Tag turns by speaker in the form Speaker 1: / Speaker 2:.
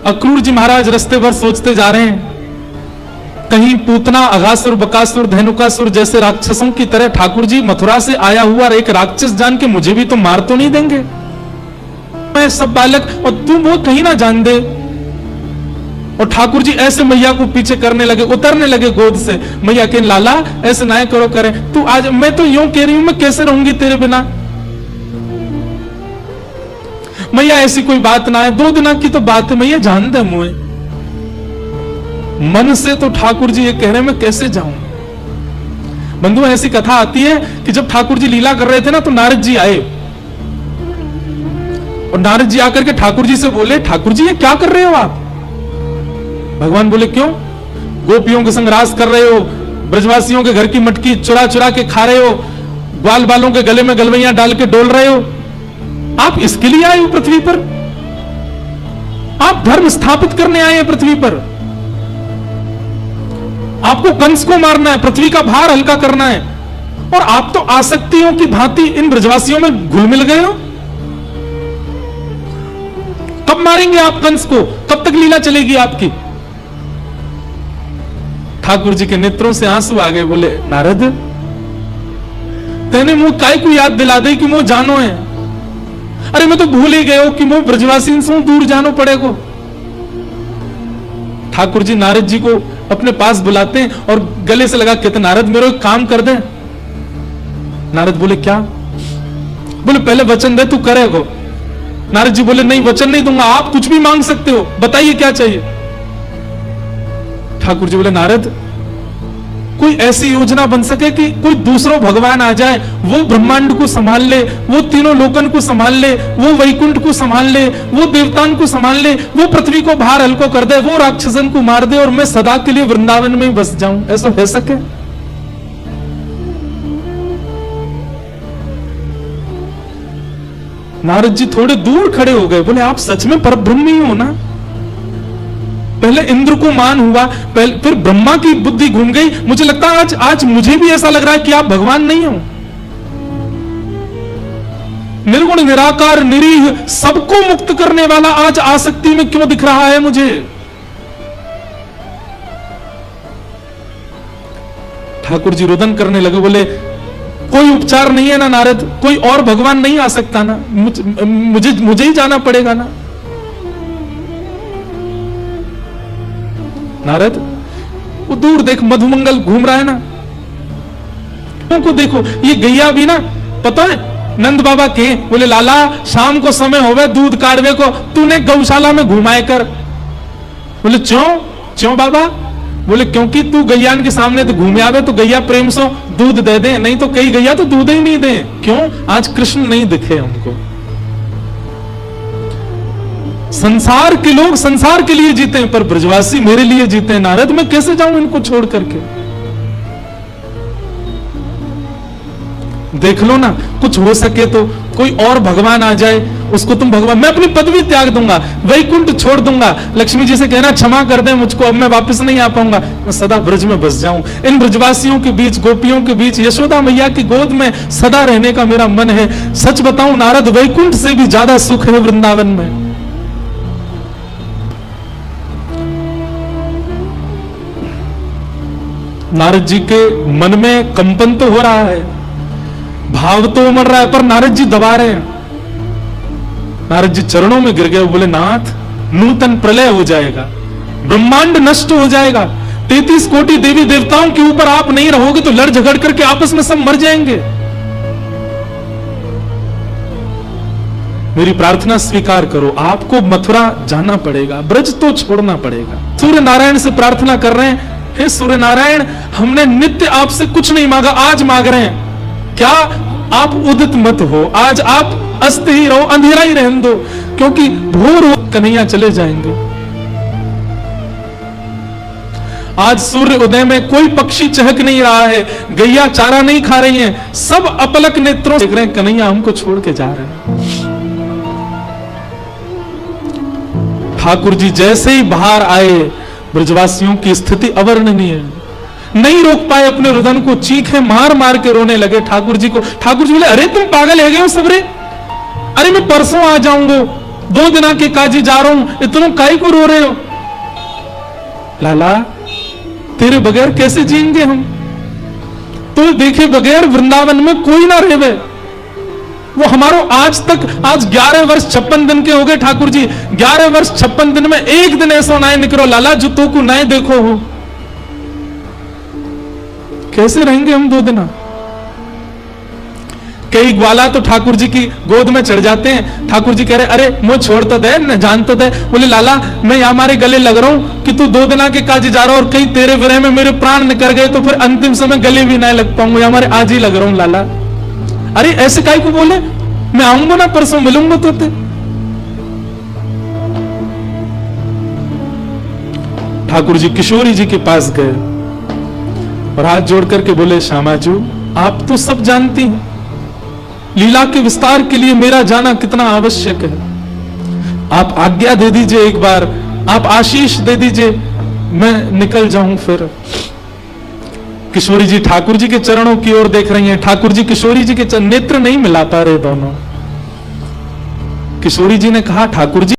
Speaker 1: अक्रूर जी महाराज रास्ते भर सोचते जा रहे हैं, कहीं पूतना, अघासुर, बकासुर, धेनुकासुर जैसे राक्षसों की तरह ठाकुर जी मथुरा से आया हुआ एक राक्षस जान के मुझे भी तो मार तो नहीं देंगे, मैं सब बालक और तुम वो कहीं ना जान दे। और ठाकुर जी ऐसे मैया को पीछे करने लगे, उतरने लगे गोद से। मैया के लाला ऐसे ना करो, करे तू आज, मैं तो यूं कह रही हूं मैं कैसे रहूंगी तेरे बिना। मैया ऐसी कोई बात ना है, 2 दिन की तो बात है, मैया जान दे मुझे। मन से तो ठाकुर जी ये कह रहे मैं कैसे जाऊं। बंधु ऐसी कथा आती है कि जब ठाकुर जी लीला कर रहे थे ना तो नारद जी आए, और नारद जी आकर के ठाकुर जी से बोले, ठाकुर जी ये क्या कर रहे हो आप। भगवान बोले क्यों, गोपियों के संग रास कर रहे हो, ब्रजवासियों के घर की मटकी चुरा चुरा के खा रहे हो, ग्वाल बालों के गले में गलवैया डाल के डोल रहे हो, आप इसके लिए आए हो पृथ्वी पर, आप धर्म स्थापित करने आए हैं पृथ्वी पर, आपको कंस को मारना है, पृथ्वी का भार हल्का करना है, और आप तो आसक्तियों की भांति इन ब्रजवासियों में घुल मिल गए हो। कब मारेंगे आप कंस को, कब तक लीला चलेगी आपकी। ठाकुर जी के नेत्रों से आंसू आ गए, बोले नारद तेने मुंह काय को याद दिला दे कि मुंह जानो है, अरे मैं तो भूल ही गए हो कि मुंह ब्रजवासी से दूर जानो पड़ेगा। ठाकुर जी नारद जी को अपने पास बुलाते हैं और गले से लगा कहते, नारद मेरे एक काम कर दे। नारद बोले क्या, बोले पहले वचन दे तू करेगा। नारद जी बोले नहीं वचन नहीं दूंगा, आप कुछ भी मांग सकते हो, बताइए क्या चाहिए। ठाकुर जी बोले नारद कोई ऐसी योजना बन सके कि कोई दूसरा भगवान आ जाए, वो ब्रह्मांड को संभाल ले, वो तीनों लोकन को संभाल ले, वो वैकुंठ को संभाल ले, वो देवतान को संभाल ले, वो पृथ्वी को भार हल्को कर दे, वो राक्षसन को मार दे और मैं सदा के लिए वृंदावन में ही बस जाऊं, ऐसा हो सके। नारद जी थोड़े दूर खड़े हो गए, बोले आप सच में परब्रह्म ही हो ना। पहले इंद्र को मान हुआ, फिर ब्रह्मा की बुद्धि घूम गई, मुझे लगता है आज मुझे भी ऐसा लग रहा है कि आप भगवान नहीं हो। निर्गुण निराकार निरीह सबको मुक्त करने वाला आज आसक्ति में क्यों दिख रहा है मुझे। ठाकुर जी रुदन करने लगे, बोले कोई उपचार नहीं है ना नारद, कोई और भगवान नहीं आ सकता ना, मुझे ही जाना पड़ेगा ना। नारद वो दूर देख मधुमंगल घूम रहा है ना, को देखो, ये गैया भी ना पता है नंद बाबा के, बोले लाला शाम को समय होवे दूध काढ़वे को, तूने गौशाला में घुमाए कर। बोले क्यों बाबा, बोले क्योंकि तू गैयान के सामने तो घूमे आवे तो गैया प्रेम से दूध दे दे, नहीं तो कई गैया तो दूध ही नहीं दे। क्यों, आज कृष्ण नहीं दिखे हमको। संसार के लोग संसार के लिए जीते हैं, पर ब्रजवासी मेरे लिए जीते हैं। नारद मैं कैसे जाऊं इनको छोड़ करके। देख लो ना, कुछ हो सके तो कोई और भगवान आ जाए, उसको तुम भगवान, मैं अपनी पदवी त्याग दूंगा, वैकुंठ छोड़ दूंगा, लक्ष्मी जी से कहना क्षमा कर दे मुझको, अब मैं वापस नहीं आ पाऊंगा, मैं सदा ब्रज में बस जाऊं, इन ब्रजवासियों के बीच, गोपियों के बीच, यशोदा मैया की गोद में सदा रहने का मेरा मन है। सच बताऊं नारद, वैकुंठ से भी ज्यादा सुख है वृंदावन में। नारद जी के मन में कंपन तो हो रहा है, भाव तो उमड़ रहा है, पर नारद जी दबा रहे हैं। नारद जी चरणों में गिर गए, बोले नाथ नूतन प्रलय हो जाएगा, ब्रह्मांड नष्ट हो जाएगा, 33 कोटि देवी देवताओं के ऊपर आप नहीं रहोगे तो लड़ झगड़ करके आपस में सब मर जाएंगे। मेरी प्रार्थना स्वीकार करो, आपको मथुरा जाना पड़ेगा, ब्रज तो छोड़ना पड़ेगा। सूर्य नारायण से प्रार्थना कर रहे हैं, हे सूर्य नारायण, हमने नित्य आपसे कुछ नहीं मांगा, आज मांग रहे हैं, क्या आप उदित मत हो, आज आप अस्त ही रहो, अंधेरा ही रहने दो, क्योंकि भोर हो कन्हैया चले जाएंगे। आज सूर्य उदय में कोई पक्षी चहक नहीं रहा है, गैया चारा नहीं खा रही हैं, सब अपलक नेत्रों देख रहे हैं, कन्हैया हमको छोड़ के जा रहे हैं। ठाकुर जी जैसे ही बाहर आए, ब्रजवासियों की स्थिति अवर्णनीय है, नहीं रोक पाए अपने रुदन को, चीखे मार मार के रोने लगे ठाकुर जी को। ठाकुर जी बोले अरे तुम पागल है गए हो सबरे, अरे मैं परसों आ जाऊंगा, 2 दिना के काजी जा रहा हूं, इतना काहे को रो रहे हो? लाला तेरे बगैर कैसे जिएंगे हम? तो देखे बगैर वृंदावन में कोई ना रहे। वो हमारो आज तक, आज 11 वर्ष 56 दिन के हो गए ठाकुर जी। 11 वर्ष 56 दिन में एक दिन ऐसा ना निकलो लाला जो तो को नए देखो हो। कैसे रहेंगे हम 2 दिन? कई ग्वाला तो ठाकुर जी की गोद में चढ़ जाते हैं। ठाकुर जी कह रहे अरे मुझे छोड़ तो दे, न जान तो दे। बोले लाला मैं यहां हमारे गले लग रहा हूं कि तू 2 दिना के काजी जा रहा हो और कहीं तेरे विरह में मेरे प्राण निकल गए तो फिर अंतिम समय गले भी नहीं लग पाऊंगा, हमारे आज ही लग रहा हूं लाला। अरे ऐसे काहे को बोले? मैं आऊंगा ना, परसों मिलूंगा तो ते। ठाकुर जी किशोरी जी के पास गए और हाथ जोड़ करके बोले श्यामाजू आप तो सब जानती हैं, लीला के विस्तार के लिए मेरा जाना कितना आवश्यक है। आप आज्ञा दे दीजिए, एक बार आप आशीष दे दीजिए, मैं निकल जाऊं फिर। किशोरी जी ठाकुर जी के चरणों की ओर देख रही हैं। ठाकुर जी किशोरी जी के नेत्र नहीं मिला पा रहे दोनों। किशोरी जी ने कहा ठाकुर जी